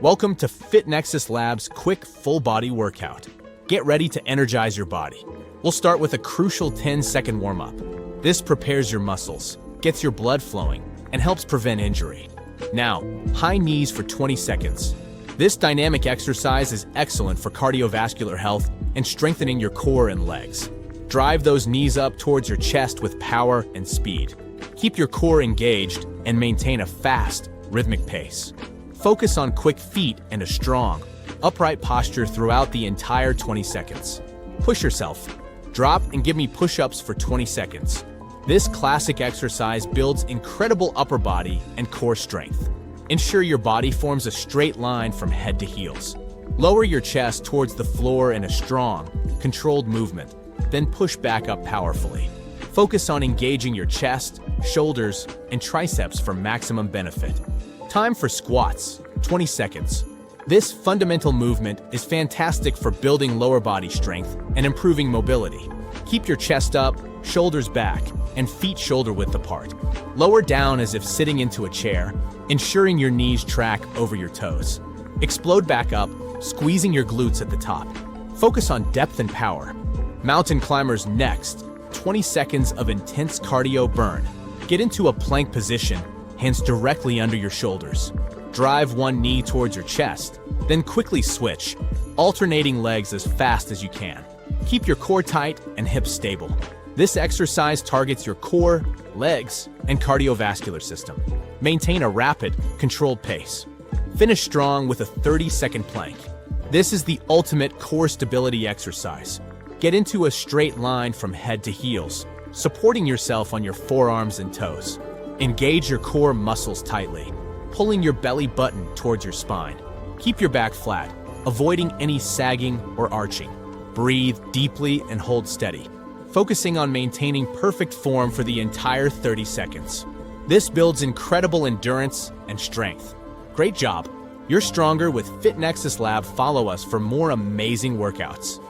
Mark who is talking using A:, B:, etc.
A: Welcome to FitNexus Lab's quick full-body workout. Get ready to energize your body. We'll start with a crucial 10-second warm-up. This prepares your muscles, gets your blood flowing, and helps prevent injury. Now, high knees for 20 seconds. This dynamic exercise is excellent for cardiovascular health and strengthening your core and legs. Drive those knees up towards your chest with power and speed. Keep your core engaged and maintain a fast, rhythmic pace. Focus on quick feet and a strong, upright posture throughout the entire 20 seconds. Push yourself. Drop and give me push-ups for 20 seconds. This classic exercise builds incredible upper body and core strength. Ensure your body forms a straight line from head to heels. Lower your chest towards the floor in a strong, controlled movement, then push back up powerfully. Focus on engaging your chest, shoulders, and triceps for maximum benefit. Time for squats, 20 seconds. This fundamental movement is fantastic for building lower body strength and improving mobility. Keep your chest up, shoulders back, and feet shoulder-width apart. Lower down as if sitting into a chair, ensuring your knees track over your toes. Explode back up, squeezing your glutes at the top. Focus on depth and power. Mountain climbers next, 20 seconds of intense cardio burn. Get into a plank position, hands directly under your shoulders. Drive one knee towards your chest, then quickly switch, alternating legs as fast as you can. Keep your core tight and hips stable. This exercise targets your core, legs, and cardiovascular system. Maintain a rapid, controlled pace. Finish strong with a 30-second plank. This is the ultimate core stability exercise. Get into a straight line from head to heels, supporting yourself on your forearms and toes. Engage your core muscles tightly, pulling your belly button towards your spine. Keep your back flat, avoiding any sagging or arching. Breathe deeply and hold steady, focusing on maintaining perfect form for the entire 30 seconds. This builds incredible endurance and strength. Great job! You're stronger with FitNexus Lab. Follow us for more amazing workouts.